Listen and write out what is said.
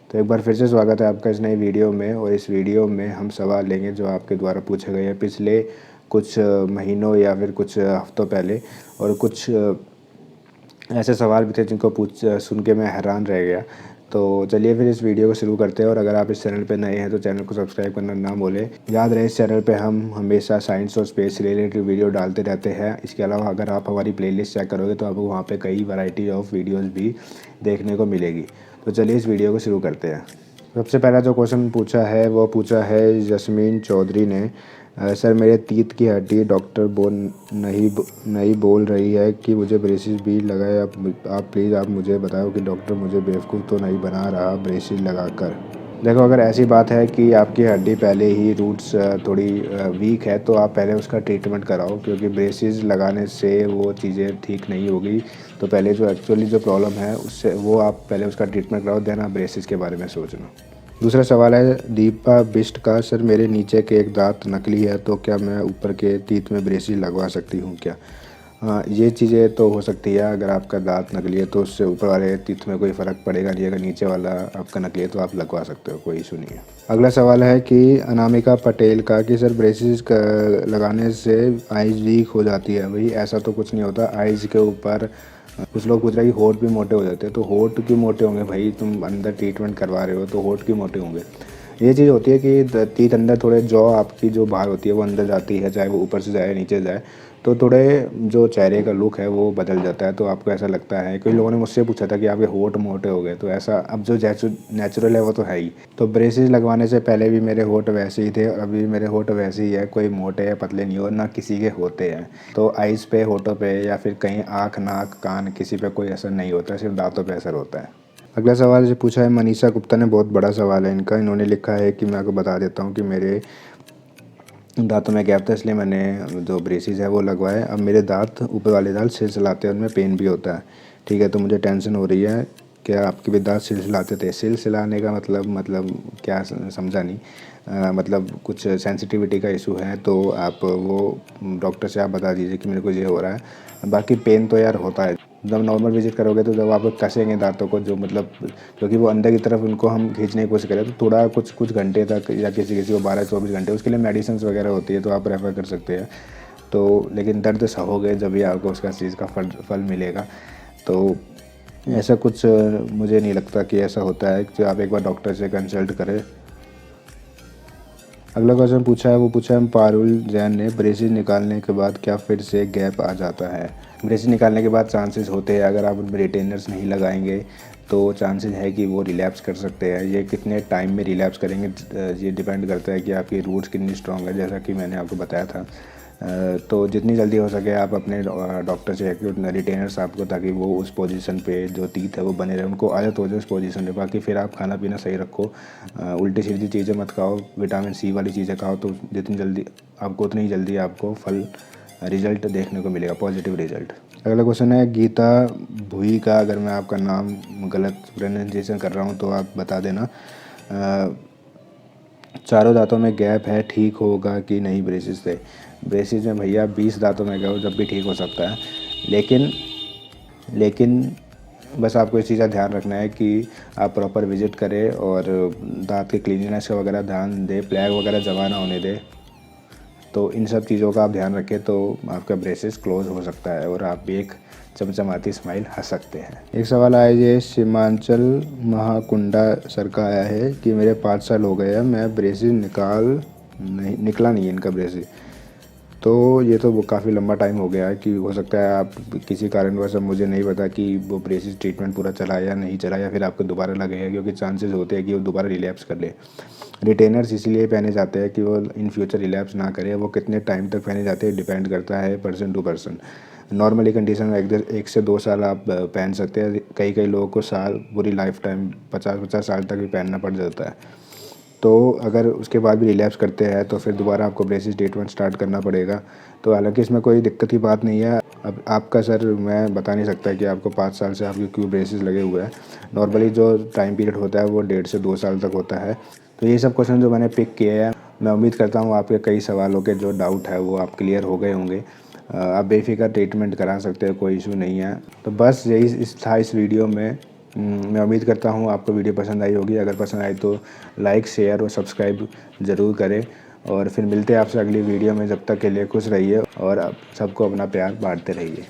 तो एक बार फिर से स्वागत है आपका इस नई वीडियो में। और इस वीडियो में हम सवाल लेंगे जो आपके द्वारा पूछे गए हैं पिछले कुछ महीनों या फिर कुछ हफ्तों पहले। और कुछ ऐसे सवाल भी थे जिनको पूछ सुन के मैं हैरान रह गया। तो चलिए फिर इस वीडियो को शुरू करते हैं। और अगर आप इस चैनल पर नए हैं तो चैनल को सब्सक्राइब करना ना भूलें। याद रहे इस चैनल पे हम हमेशा साइंस और स्पेस रिलेटेड वीडियो डालते रहते हैं। इसके अलावा अगर आप हमारी प्लेलिस्ट चेक करोगे तो आपको वहाँ पे कई वैरायटी ऑफ वीडियोस भी देखने को मिलेगी। तो चलिए इस वीडियो को शुरू करते हैं। सबसे पहला जो क्वेश्चन पूछा है वो पूछा है जस्मीन चौधरी ने। सर मेरे तीत की हड्डी डॉक्टर नहीं बोल रही है कि मुझे ब्रेसिस भी लगाए। आप प्लीज़ आप मुझे बताओ कि डॉक्टर मुझे बेवकूफ़ तो नहीं बना रहा ब्रेसिस लगाकर। देखो, अगर ऐसी बात है कि आपकी हड्डी पहले ही रूट्स थोड़ी वीक है तो आप पहले उसका ट्रीटमेंट कराओ, क्योंकि ब्रेसिस लगाने से वो चीज़ें ठीक नहीं होगी। तो पहले जो एक्चुअली जो प्रॉब्लम है उससे वो आप पहले उसका ट्रीटमेंट कराओ, देन आप ब्रेसिस के बारे में सोचना। दूसरा सवाल है दीपा बिष्ट का। सर मेरे नीचे के एक दांत नकली है तो क्या मैं ऊपर के तीत में ब्रेसिस लगवा सकती हूँ क्या? हाँ, ये चीज़ें तो हो सकती है। अगर आपका दांत नकली है तो उससे ऊपर वाले तीत में कोई फ़र्क पड़ेगा नहीं। अगर नीचे वाला आपका नकली है तो आप लगवा सकते हो, कोई इशू नहीं है। अगला सवाल है कि अनामिका पटेल का कि सर ब्रेसिस लगाने से आइज़ वीक हो जाती है। भाई ऐसा तो कुछ नहीं होता। आइज़ के ऊपर कुछ लोग पूछ रहे हैं कि होठ भी मोटे हो जाते हैं। तो होठ क्यों मोटे होंगे भाई? तुम अंदर ट्रीटमेंट करवा रहे हो तो होठ क्यों मोटे होंगे? ये चीज़ होती है कि तीत अंदर थोड़े जॉ आपकी जो बाहर होती है वो अंदर जाती है, चाहे वो ऊपर से जाए नीचे जाए, तो थोड़े जो चेहरे का लुक है वो बदल जाता है। तो आपको ऐसा लगता है। कई लोगों ने मुझसे पूछा था कि आपके होठ मोटे हो गए, तो ऐसा अब जो नेचुरल है वो तो है ही। तो ब्रेसिस लगवाने से पहले भी मेरे होठ वैसे ही थे और अभी भी मेरे होठ वैसे ही है। कोई मोटे या पतले नहीं हो, ना किसी के होते हैं। तो आइज़ पे, होठों पे या फिर कहीं आँख, नाक, कान, किसी पे कोई असर नहीं होता, सिर्फ दांतों पे असर होता है। अगला सवाल जो पूछा है मनीषा गुप्ता ने, बहुत बड़ा सवाल है इनका। इन्होंने लिखा है कि मैं आपको बता देता हूँ कि मेरे दांतों में गैप था इसलिए मैंने जो ब्रेसिस है वो लगवाए। अब मेरे दांत ऊपर वाले दांत सिलसिलाते हैं, उनमें पेन भी होता है। ठीक है, तो मुझे टेंशन हो रही है। क्या आपके भी दांत सिलसिलाते थे? सिलसिलाने का मतलब क्या समझा नहीं। मतलब कुछ सेंसिटिविटी का इशू है तो आप वो डॉक्टर से आप बता दीजिए कि मेरे को ये हो रहा है। बाकी पेन तो यार होता है। जब नॉर्मल विजिट करोगे तो जब आप कसेंगे दांतों को, जो मतलब क्योंकि वो अंदर की तरफ उनको हम खींचने की कोशिश करें तो थोड़ा कुछ घंटे तक, या किसी किसी को 12-24 घंटे, उसके लिए मेडिसिन वगैरह होती है तो आप रेफ़र कर सकते हैं। तो लेकिन दर्द सहोगे जब भी आपको उसका चीज़ का फल मिलेगा। तो ऐसा कुछ मुझे नहीं लगता कि ऐसा होता है कि आप एक बार डॉक्टर से कंसल्ट करें। अगला क्वेश्चन पूछा है वो पूछा है पारुल जैन ने, ब्रेसिस निकालने के बाद क्या फिर से गैप आ जाता है? ब्रेसिस निकालने के बाद चांसेस होते हैं, अगर आप उनमें रिटेनर्स नहीं लगाएंगे तो चांसेस है कि वो रिलैप्स कर सकते हैं। ये कितने टाइम में रिलैप्स करेंगे ये डिपेंड करता है कि आपकी रूट्स कितनी स्ट्रॉन्ग है, जैसा कि मैंने आपको बताया था। तो जितनी जल्दी हो सके आप अपने डॉक्टर से रिटेनर्स आपको, ताकि वो उस पोजीशन पे जो टीथ है वो बने रहे, उनको आदत हो जाए उस पोजीशन पे। बाकी फिर आप खाना पीना सही रखो, उल्टी सीधी चीज़ें मत खाओ, विटामिन सी वाली चीज़ें खाओ, तो जितनी जल्दी आपको उतनी जल्दी आपको रिजल्ट देखने को मिलेगा, पॉजिटिव रिजल्ट। अगला क्वेश्चन है गीता भुई का। अगर मैं आपका नाम गलत प्रोनाउंसिएशन कर रहा हूँ तो आप बता देना। चारों दांतों में गैप है, ठीक होगा कि नहीं ब्रेसिस से? ब्रेसिस में भैया 20 दांतों में गैप जब भी ठीक हो सकता है। लेकिन लेकिन बस आपको इस चीज़ का ध्यान रखना है कि आप प्रॉपर विजिट करें और दांत के क्लीनिनेस का वगैरह ध्यान दें, प्लैग वगैरह जमा ना होने दें। तो इन सब चीज़ों का आप ध्यान रखें तो आपका ब्रेसेस क्लोज हो सकता है और आप भी एक चमचमाती स्माइल हंस सकते हैं। एक सवाल आया ये सीमांचल महाकुंडा सर का आया है कि मेरे 5 साल हो गए हैं, मैं ब्रेसेस निकला नहीं है इनका ब्रेसेस। तो ये तो वो काफ़ी लंबा टाइम हो गया है कि हो सकता है आप किसी कारणवश, अब मुझे नहीं पता कि वो ब्रेसिस ट्रीटमेंट पूरा चला या नहीं चला, या फिर आपको दोबारा लगेगा, क्योंकि चांसेस होते हैं कि वो दोबारा रिलैप्स कर ले। रिटेनर्स इसीलिए पहने जाते हैं कि वो इन फ्यूचर रिलैप्स ना करे। वो कितने टाइम तक पहने जाते हैं डिपेंड करता है person to person. Normally condition में 1 से 2 साल आप पहन सकते हैं। कई कई लोगों को साल, पूरी लाइफ टाइम 50-50 साल तक भी पहनना पड़ जाता है। तो अगर उसके बाद भी रिलैप्स करते हैं तो फिर दोबारा आपको ब्रेसिस ट्रीटमेंट स्टार्ट करना पड़ेगा। तो हालांकि इसमें कोई दिक्कत की बात नहीं है। अब आपका सर मैं बता नहीं सकता कि आपको 5 साल से आपके क्यों ब्रेसिस लगे हुए हैं। नॉर्मली जो टाइम पीरियड होता है वो 1.5 से 2 साल तक होता है। तो ये सब क्वेश्चन जो मैंने पिक किए हैं, मैं उम्मीद करता हूँ आपके कई सवालों के जो डाउट है वो आप क्लियर हो गए होंगे। आप बेफिक्र ट्रीटमेंट करा सकते हैं, कोई इशू नहीं है। तो बस यही था इस वीडियो में। मैं उम्मीद करता हूँ आपको वीडियो पसंद आई होगी। अगर पसंद आई तो लाइक, शेयर और सब्सक्राइब ज़रूर करें। और फिर मिलते हैं आपसे अगली वीडियो में। जब तक के लिए खुश रहिए और सबको अपना प्यार बांटते रहिए।